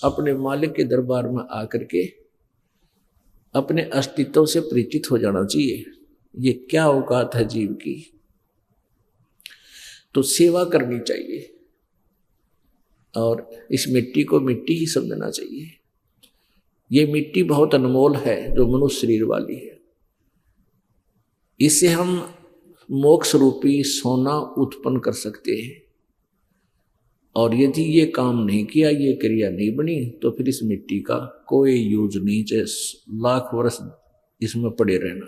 अपने मालिक के दरबार में आकर के अपने अस्तित्व से परिचित हो जाना चाहिए। ये क्या औकात है जीव की। तो सेवा करनी चाहिए और इस मिट्टी को मिट्टी ही समझना चाहिए। ये मिट्टी बहुत अनमोल है जो मनुष्य शरीर वाली है। इससे हम मोक्ष रूपी सोना उत्पन्न कर सकते हैं। और यदि ये काम नहीं किया, ये क्रिया नहीं बनी, तो फिर इस मिट्टी का कोई यूज नहीं, चाहे लाख वर्ष इसमें पड़े रहना।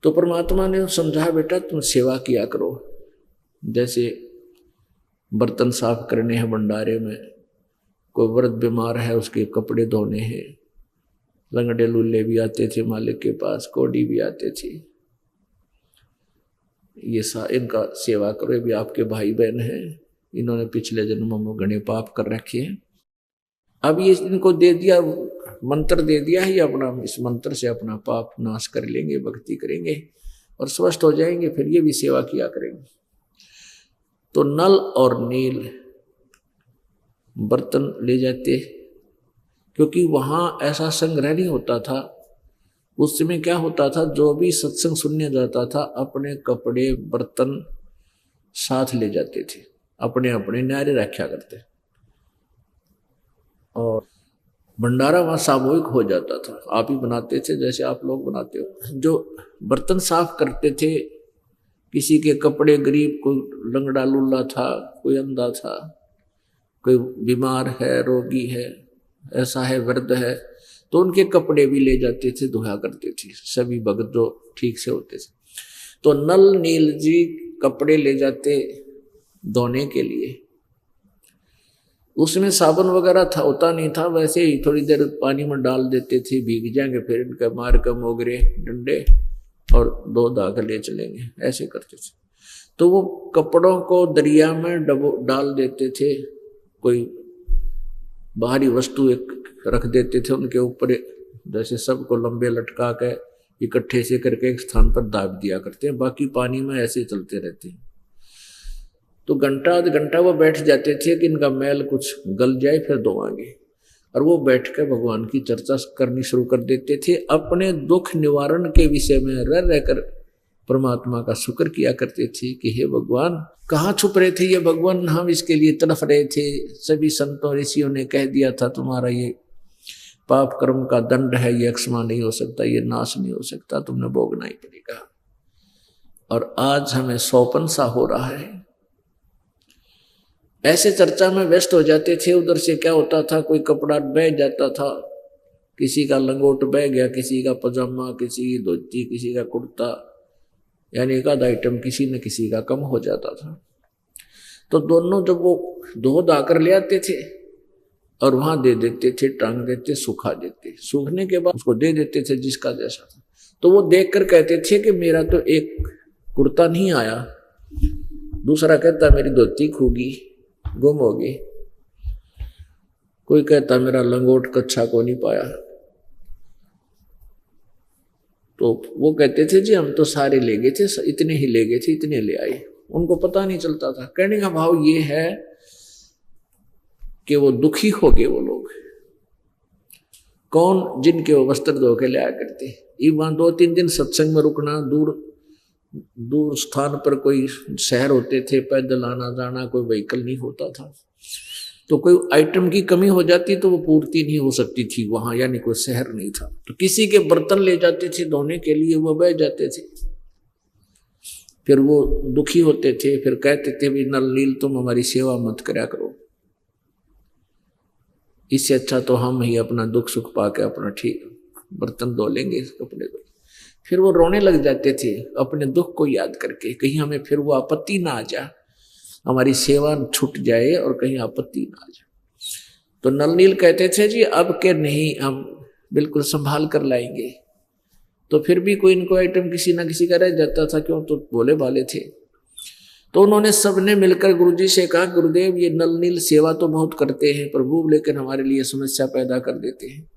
तो परमात्मा ने समझा बेटा तुम सेवा किया करो। जैसे बर्तन साफ करने हैं भंडारे में, कोई वृद्ध बीमार है उसके कपड़े धोने हैं, लंगड़े लुल्ले भी आते थे मालिक के पास, कोडी भी आते थे। ये इनका सेवा करो, ये भी आपके भाई बहन हैं, इन्होंने पिछले जन्मों में घने पाप कर रखे हैं। अब ये इनको दे दिया, मंत्र दे दिया है, अपना इस मंत्र से अपना पाप नाश कर लेंगे, भक्ति करेंगे और स्वस्थ हो जाएंगे, फिर ये भी सेवा किया करेंगे। तो नल और नील बर्तन ले जाते, क्योंकि वहां ऐसा संग्रह नहीं होता था। उस समय क्या होता था, जो भी सत्संग सुनने जाता था अपने कपड़े बर्तन साथ ले जाते थे, अपने अपने न्यारे रखा करते। और भंडारा वहां सामूहिक हो जाता था, आप ही बनाते थे जैसे आप लोग बनाते हो। जो बर्तन साफ करते थे, किसी के कपड़े, गरीब कोई लंगड़ा लुल्ला था, कोई अंधा था, कोई बीमार है, रोगी है, ऐसा है, वृद्ध है, तो उनके कपड़े भी ले जाते थे, धोया करते थे सभी भगत जो ठीक से होते थे। तो नल नील जी कपड़े ले जाते धोने के लिए। उसमें साबुन वगैरह था होता नहीं था, वैसे ही थोड़ी देर पानी में डाल देते थे, भीग जाएंगे, फिर इनका मार कर मोगरे डंडे और 2 दाग ले चलेंगे, ऐसे करते थे। तो वो कपड़ों को दरिया में डाल देते थे, कोई बाहरी वस्तु एक रख देते थे उनके ऊपर, जैसे सबको लंबे लटका के इकट्ठे से करके एक स्थान पर दाब दिया करते हैं, बाकी पानी में ऐसे चलते रहते हैं। तो घंटा आध घंटा वो बैठ जाते थे कि इनका मैल कुछ गल जाए, फिर धोवांगे। और वो बैठकर भगवान की चर्चा करनी शुरू कर देते थे, अपने दुख निवारण के विषय में रह रहकर परमात्मा का शुक्र किया करते थे कि हे भगवान, कहाँ छुप रहे थे ये भगवान, हम इसके लिए तड़फ रहे थे। सभी संतों ऋषियों ने कह दिया था तुम्हारा ये पाप कर्म का दंड है, ये अक्षमा नहीं हो सकता, ये नाश नहीं हो सकता, तुमने भोगना ही पड़ेगा। और आज हमें सौपन सा हो रहा है। ऐसे चर्चा में व्यस्त हो जाते थे। उधर से क्या होता था, कोई कपड़ा बह जाता था, किसी का लंगोट बह गया, किसी का पजामा, किसी की धोती, किसी का कुर्ता, यानी एक आध आइटम किसी न किसी का कम हो जाता था। तो दोनों जब वो धो धाकर ले आते थे और वहां दे देते थे, टांग देते, सुखा देते, सूखने के बाद उसको दे देते थे जिसका जैसा था। तो वो देखकर कहते थे कि मेरा तो एक कुर्ता नहीं आया, दूसरा कहता मेरी धोती खूगी गुम होगी, कोई कहता मेरा लंगोट कच्छा को नहीं पाया। तो वो कहते थे जी हम तो सारे ले गए थे, इतने ही ले गए थे, इतने ले आए। उनको पता नहीं चलता था। कहने का भाव ये है कि वो दुखी हो गए वो लोग। कौन? जिनके वो वस्त्र धो के लाया करते। वहां 2-3 दिन सत्संग में रुकना, दूर स्थान पर कोई शहर होते थे, पैदल आना जाना, कोई व्हीकल नहीं होता था, तो कोई आइटम की कमी हो जाती तो वो पूर्ति नहीं हो सकती थी वहां, यानी कोई शहर नहीं था। तो किसी के बर्तन ले जाते थे धोने के लिए, वो बह जाते थे, फिर वो दुखी होते थे, फिर कहते थे भी नल नील तुम हमारी सेवा मत करया करो, इससे अच्छा तो हम ही अपना दुख सुख पाके अपना ठीक बर्तन धो लेंगे, कपड़े धो। फिर वो रोने लग जाते थे अपने दुख को याद करके, कहीं हमें फिर वो आपत्ति ना आ जाए, हमारी सेवा छूट जाए और कहीं आपत्ति ना आ जाए। तो नल नील कहते थे जी अब के नहीं, हम बिल्कुल संभाल कर लाएंगे। तो फिर भी कोई इनको आइटम किसी ना किसी का रह जाता था, क्यों, तो भोले भाले थे। तो उन्होंने सबने मिलकर गुरुजी से कहा गुरुदेव ये नल नील सेवा तो बहुत करते हैं प्रभु, लेकिन हमारे लिए समस्या पैदा कर देते हैं।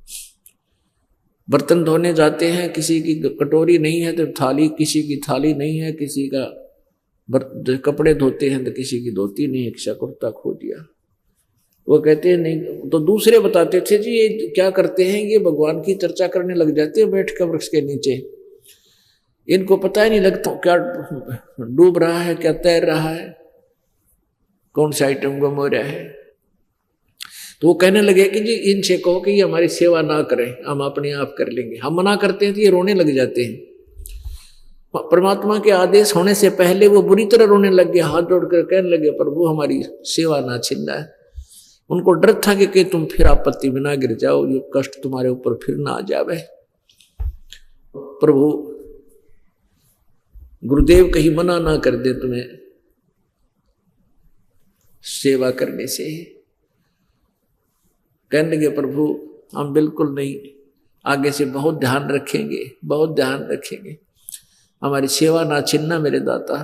बर्तन धोने जाते हैं, किसी की कटोरी नहीं है तो थाली, किसी की थाली नहीं है, किसी का कपड़े धोते हैं तो किसी की धोती नहीं है, किसी कुर्ता खो दिया। वो कहते हैं नहीं, तो दूसरे बताते थे जी ये क्या करते हैं, ये भगवान की चर्चा करने लग जाते हैं बैठ कर वृक्ष के नीचे, इनको पता ही नहीं लगता क्या डूब रहा है, क्या तैर रहा है, कौन सा आइटम गुम हो रहा है। तो वो कहने लगे कि जी इनसे कहो कि ये हमारी सेवा ना करें, हम अपने आप कर लेंगे। हम मना करते हैं तो ये रोने लग जाते हैं। परमात्मा के आदेश होने से पहले वो बुरी तरह रोने लग गए, हाथ जोड़कर कहने लगे प्रभु हमारी सेवा ना छीनना है। उनको डर था कि तुम फिर आपत्ति में ना गिर जाओ, ये कष्ट तुम्हारे ऊपर फिर ना आ जावे। प्रभु गुरुदेव कहीं मना ना कर दे तुम्हें सेवा करने से। कहने लगे प्रभु हम बिल्कुल नहीं, आगे से बहुत ध्यान रखेंगे, बहुत ध्यान रखेंगे, हमारी सेवा ना छीनना मेरे दाता।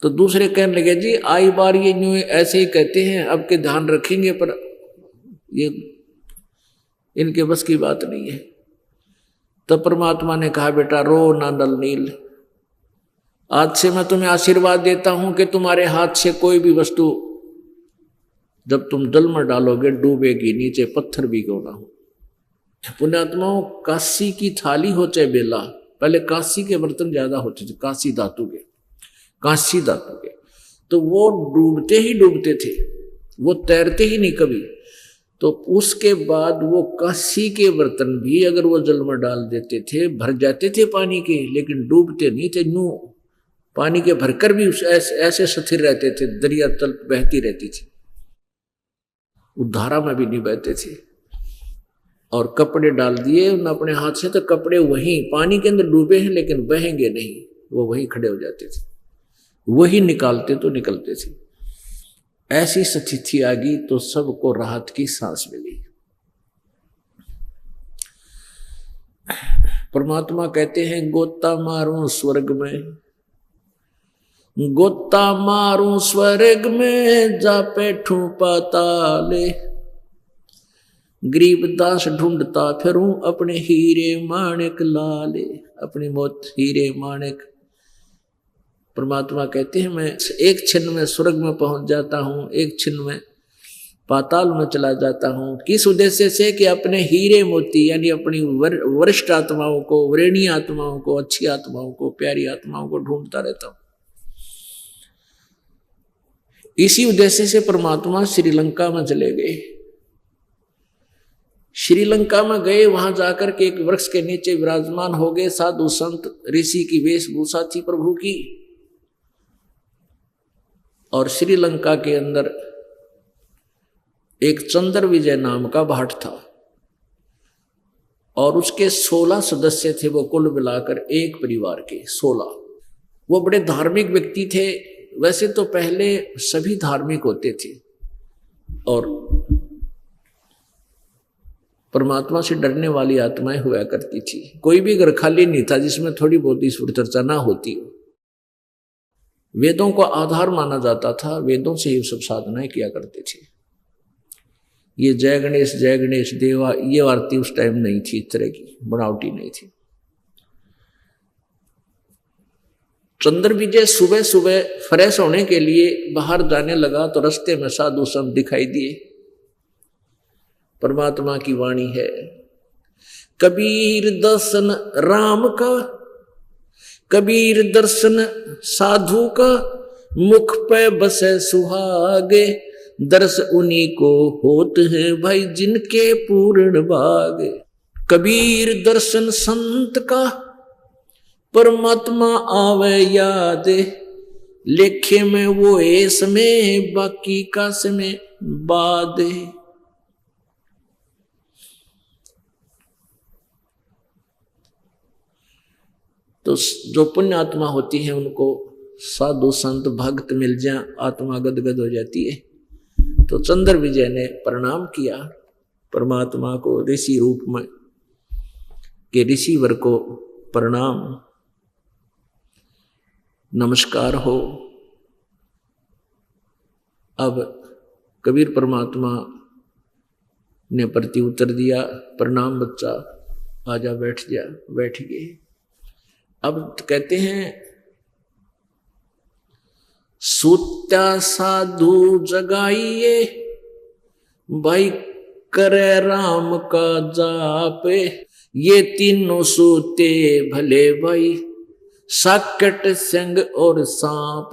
तो दूसरे कहने लगे जी आई बार ये न्यू ऐसे ही कहते हैं, अब के ध्यान रखेंगे, पर ये इनके बस की बात नहीं है। तो परमात्मा ने कहा बेटा रो ना नल नील, आज से मैं तुम्हें आशीर्वाद देता हूं कि तुम्हारे हाथ से कोई भी वस्तु जब तुम जल में डालोगे डूबेगी, नीचे पत्थर भी क्यों ना हो। पुण्यात्माओं काशी की थाली हो चाहे बेला, पहले काशी के बर्तन ज्यादा होते थे, काशी धातु के, काशी धातु के, तो वो डूबते ही डूबते थे, वो तैरते ही नहीं कभी। तो उसके बाद वो काशी के बर्तन भी अगर वो जल में डाल देते थे भर जाते थे पानी के, लेकिन डूबते नहीं थे। न्यू पानी के भरकर भी ऐसे स्थिर रहते थे, दरिया तल बहती रहती थी, धारा में भी नहीं बहते थे। और कपड़े डाल दिए उन अपने हाथ से, तो कपड़े वहीं पानी के अंदर डूबे हैं लेकिन बहेंगे नहीं, वो वहीं खड़े हो जाते थे, वही निकालते तो निकलते थे। ऐसी स्थिति आ गई तो सबको राहत की सांस मिली। परमात्मा कहते हैं गोता मारूं स्वर्ग में, गोता मारूं स्वर्ग में, जा बैठूं पाताले, गरीबदास ढूंढता फिरूं अपने हीरे माणिक लाले। अपनी मौत हीरे माणिक। परमात्मा कहते हैं मैं एक क्षण में स्वर्ग में पहुंच जाता हूं, एक क्षण में पाताल में चला जाता हूं। किस उद्देश्य से? कि अपने हीरे मोती यानी अपनी वरिष्ठ आत्माओं को, वरेणी आत्माओं को, अच्छी आत्माओं को, प्यारी आत्माओं को ढूंढता रहता हूं। इसी उद्देश्य से परमात्मा श्रीलंका में चले गए। श्रीलंका में गए, वहां जाकर के एक वृक्ष के नीचे विराजमान हो गए। साधु संत ऋषि की वेशभूषा थी प्रभु की। और श्रीलंका के अंदर एक चंद्र विजय नाम का भाट था और उसके 16 सदस्य थे वो, कुल मिलाकर एक परिवार के 16। वो बड़े धार्मिक व्यक्ति थे। वैसे तो पहले सभी धार्मिक होते थे और परमात्मा से डरने वाली आत्माएं हुआ करती थी। कोई भी घर खाली नहीं था जिसमें थोड़ी बहुत ईश्वर चर्चा ना होती हो। वेदों को आधार माना जाता था, वेदों से ही सब साधनाएं किया करते थे। ये जय गणेश देवा ये आरती उस टाइम नहीं थी, इस तरह की बनावटी नहीं थी। चंद्र विजय सुबह सुबह फ्रेश होने के लिए बाहर जाने लगा तो रास्ते में साधु संत दिखाई दिए। परमात्मा की वाणी है, कबीर दर्शन राम का, कबीर दर्शन साधु का, मुख पे बसे सुहागे, दर्श उन्हीं को होत है भाई जिनके पूर्ण भाग। कबीर दर्शन संत का, परमात्मा आवे याद, लेखे में वो ए समय बाकी का समय बाद। तो जो पुण्य आत्मा होती है उनको साधु संत भक्त मिल जाए, आत्मा गदगद हो जाती है। तो चंद्र विजय ने प्रणाम किया परमात्मा को ऋषि रूप में, कि ऋषिवर को प्रणाम नमस्कार हो। अब कबीर परमात्मा ने प्रति उत्तर दिया, प्रणाम बच्चा, आजा बैठ जा। बैठ गए। अब कहते हैं सूत्या साधु जगाइए, भाई करे राम का जाप, ये तीनों सूते भले भाई, साकट संग और सांप।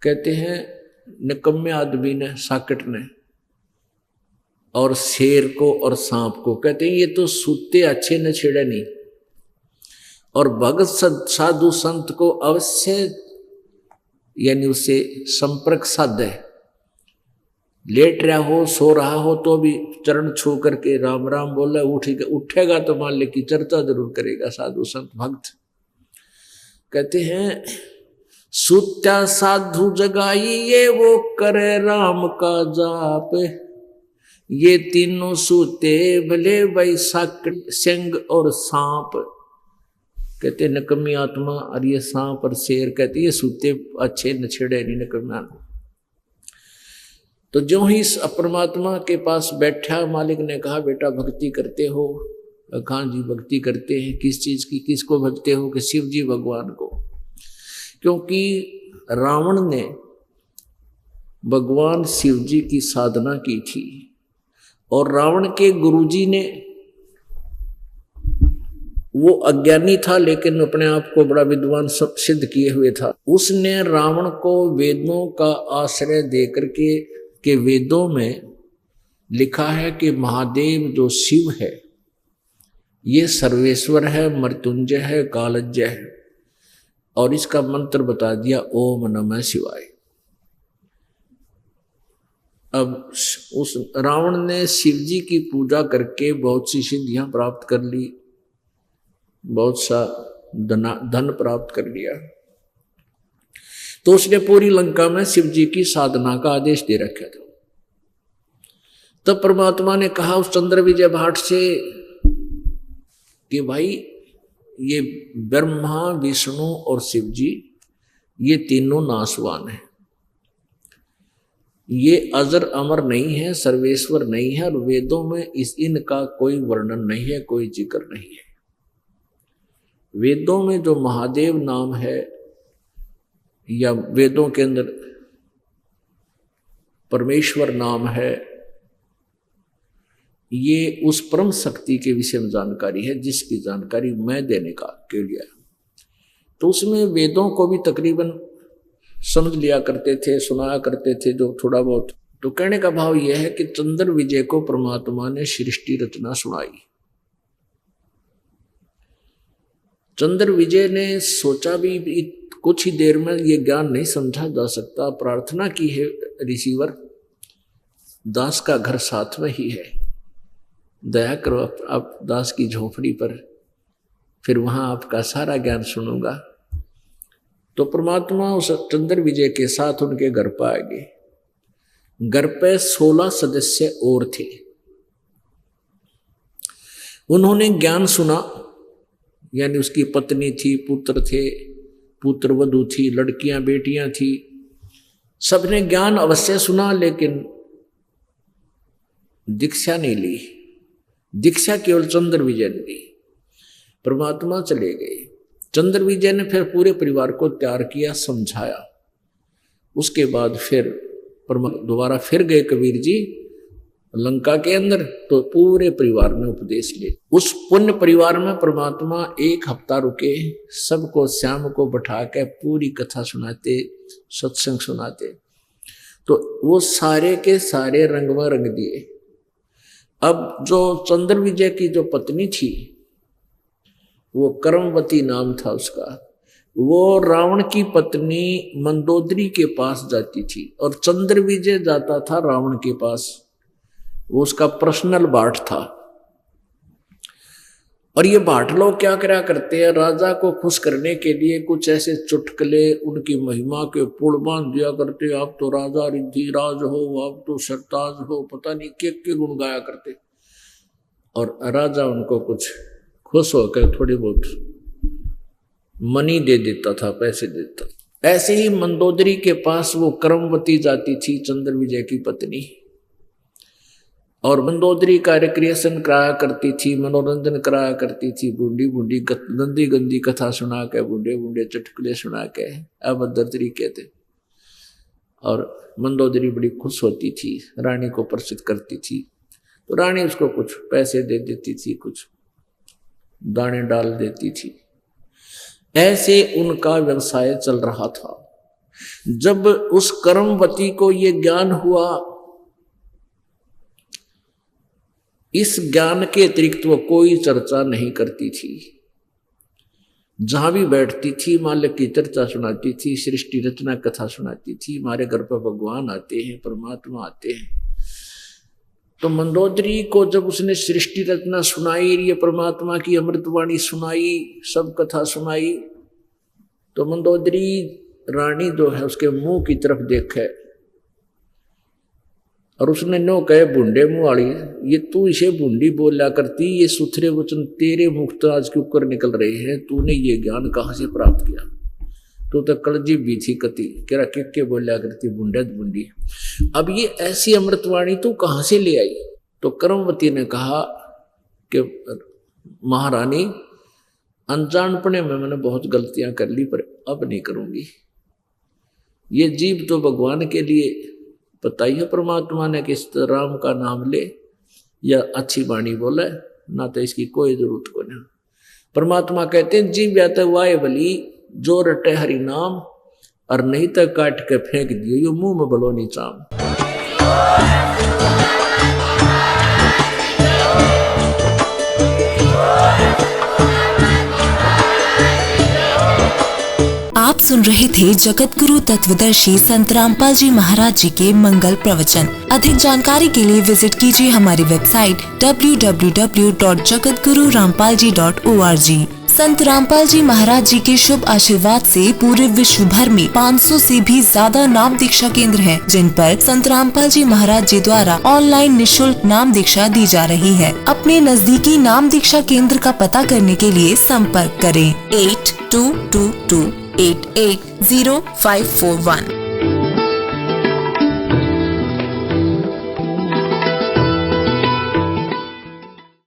कहते हैं निकम्मे आदमी ने, साकट ने, और शेर को और सांप को, कहते हैं ये तो सूते अच्छे न छेड़े नहीं। और भगत साधु संत को अवश्य यानी उससे संपर्क साधे। लेट रहा हो, सो रहा हो तो भी चरण छू करके राम राम बोला, उठेगा तो मान ले कि चर्चा जरूर करेगा साधु संत भक्त। कहते हैं सूत्या साधु जगाई, ये वो करे राम का जाप, ये तीनों सूते भले भाई, साकट सिंह और सांप। कहते नकम्मी आत्मा और ये सांप और शेर, कहते ये सूते अच्छे न छेड़े नहीं नकम्मी आत्मा। तो जो ही इस परमात्मा के पास बैठा, मालिक ने कहा बेटा भक्ति करते हो? कहाँ जी भक्ति करते हैं। किस चीज की, किसको भजते हो? कि शिव जी भगवान को। क्योंकि रावण ने भगवान शिव जी की साधना की थी और रावण के गुरुजी ने, वो अज्ञानी था लेकिन अपने आप को बड़ा विद्वान सिद्ध किए हुए था। उसने रावण को वेदों का आश्रय देकर के वेदों में लिखा है कि महादेव जो शिव है ये सर्वेश्वर है, मृत्युंजय है, कालज्ञ है, और इसका मंत्र बता दिया ओम नमः शिवाय। अब उस रावण ने शिव जी की पूजा करके बहुत सी सिद्धियां प्राप्त कर ली, बहुत सा धन प्राप्त कर लिया। तो उसने पूरी लंका में शिव जी की साधना का आदेश दे रखा था। तब परमात्मा ने कहा उस चंद्र विजय भाट से कि भाई ये ब्रह्मा, विष्णु और शिव जी ये तीनों नाशवान हैं, ये अजर अमर नहीं है, सर्वेश्वर नहीं है, और वेदों में इनका कोई वर्णन नहीं है, कोई जिक्र नहीं है। वेदों में जो महादेव नाम है या वेदों के अंदर परमेश्वर नाम है, ये उस परम शक्ति के विषय में जानकारी है जिसकी जानकारी मैं देने का के लिए। तो उसमें वेदों को भी तकरीबन समझ लिया करते थे, सुनाया करते थे जो थोड़ा बहुत। तो कहने का भाव यह है कि चंद्र विजय को परमात्मा ने सृष्टि रचना सुनाई। चंद्र विजय ने सोचा भी कुछ ही देर में ये ज्ञान नहीं समझा जा सकता। प्रार्थना की है रिसीवर, दास का घर साथ में ही है, दया करो आप दास की झोपड़ी पर, फिर वहां आपका सारा ज्ञान सुनूंगा। तो परमात्मा उस चंद्र विजय के साथ उनके घर पर आ गए। घर पे 16 सदस्य और थे। उन्होंने ज्ञान सुना, यानी उसकी पत्नी थी, पुत्र थे, पुत्र वधू थी, लड़कियां बेटियां थी, सबने ज्ञान अवश्य सुना, लेकिन दीक्षा नहीं ली। दीक्षा केवल चंद्र विजय ने ली। परमात्मा चले गए। चंद्र विजय ने फिर पूरे परिवार को तैयार किया, समझाया। उसके बाद फिर दोबारा फिर गए कबीर जी लंका के अंदर, तो पूरे परिवार ने उपदेश लिए। उस पुण्य परिवार में परमात्मा 1 हफ्ता रुके, सबको शाम को बैठा के पूरी कथा सुनाते, सत्संग सुनाते। तो वो सारे के सारे रंग में रंग दिए। अब जो चंद्र विजय की जो पत्नी थी, वो कर्मवती नाम था उसका, वो रावण की पत्नी मंदोदरी के पास जाती थी और चंद्र विजय जाता था रावण के पास। वो उसका पर्सनल भाट था। और ये भाट लोग क्या करा करते हैं, राजा को खुश करने के लिए कुछ ऐसे चुटकुले, उनकी महिमा के पुल बांध दिया करते। आप तो राजा रिद्धिराज हो, आप तो सरताज हो, पता नहीं के गुण गाया करते। और राजा उनको कुछ खुश होकर थोड़ी बहुत मनी दे देता था, पैसे देता। ऐसे ही मंदोदरी के पास वो कर्मवती जाती थी, चंद्र विजय की पत्नी, और मंदोदरी का रिक्रिएशन कराया करती थी, मनोरंजन कराया करती थी। बूढ़ी बूढ़ी गंदी गंदी कथा सुना के, बूढ़े बूढ़े चुटकुले सुना के, अभद्र तरीके थे। और मंदोदरी बड़ी खुश होती थी, रानी को प्रसिद्ध करती थी। तो रानी उसको कुछ पैसे दे देती थी, कुछ दाने डाल देती थी। ऐसे उनका व्यवसाय चल रहा था। जब उस कर्मवती को ये ज्ञान हुआ, इस ज्ञान के अतिरिक्त वो कोई चर्चा नहीं करती थी। जहां भी बैठती थी मालिक की चर्चा सुनाती थी, सृष्टि रचना कथा सुनाती थी। हमारे घर पर भगवान आते हैं, परमात्मा आते हैं। तो मंदोदरी को जब उसने सृष्टि रचना सुनाई, ये परमात्मा की अमृतवाणी सुनाई, सब कथा सुनाई, तो मंदोदरी रानी जो है उसके मुंह की तरफ देखे और उसने नो कहे, बूढ़े मुंह वाली, ये तू इसे बूढ़ी बोला करती, ये सुथरे वचन तेरे मुख तो आज के ऊपर निकल रहे हैं, तूने ये ज्ञान कहाँ से प्राप्त किया? तो कलजी भी थी कति, केरा के बोला करती, बूढ़े बूढ़ी। अब ये ऐसी अमृतवाणी तू कहाँ से ले आई? तो कर्मवती ने कहा कि महारानी, अनजानपने में मैंने बहुत गलतियां कर ली, पर अब नहीं करूंगी। ये जीव तो भगवान के लिए पता ही है परमात्मा ने कि राम का नाम ले या अच्छी वाणी बोले ना, तो इसकी कोई जरूरत को नहीं। परमात्मा कहते हैं जीव या तो वाय बली जो रटे हरि नाम, और नहीं तो काट के फेंक दियो यो मुंह में बलोनी चाम। आप सुन रहे थे जगत गुरु तत्वदर्शी संत रामपाल जी महाराज जी के मंगल प्रवचन। अधिक जानकारी के लिए विजिट कीजिए हमारी वेबसाइट www.jagatgururampalji.org। संत रामपाल जी महाराज जी के शुभ आशीर्वाद से पूरे विश्व भर में 500 से भी ज्यादा नाम दीक्षा केंद्र हैं, जिन पर संत रामपाल जी महाराज जी द्वारा ऑनलाइन निशुल्क नाम दीक्षा दी जा रही है। अपने नजदीकी नाम दीक्षा केंद्र का पता करने के लिए संपर्क करें 8222880541।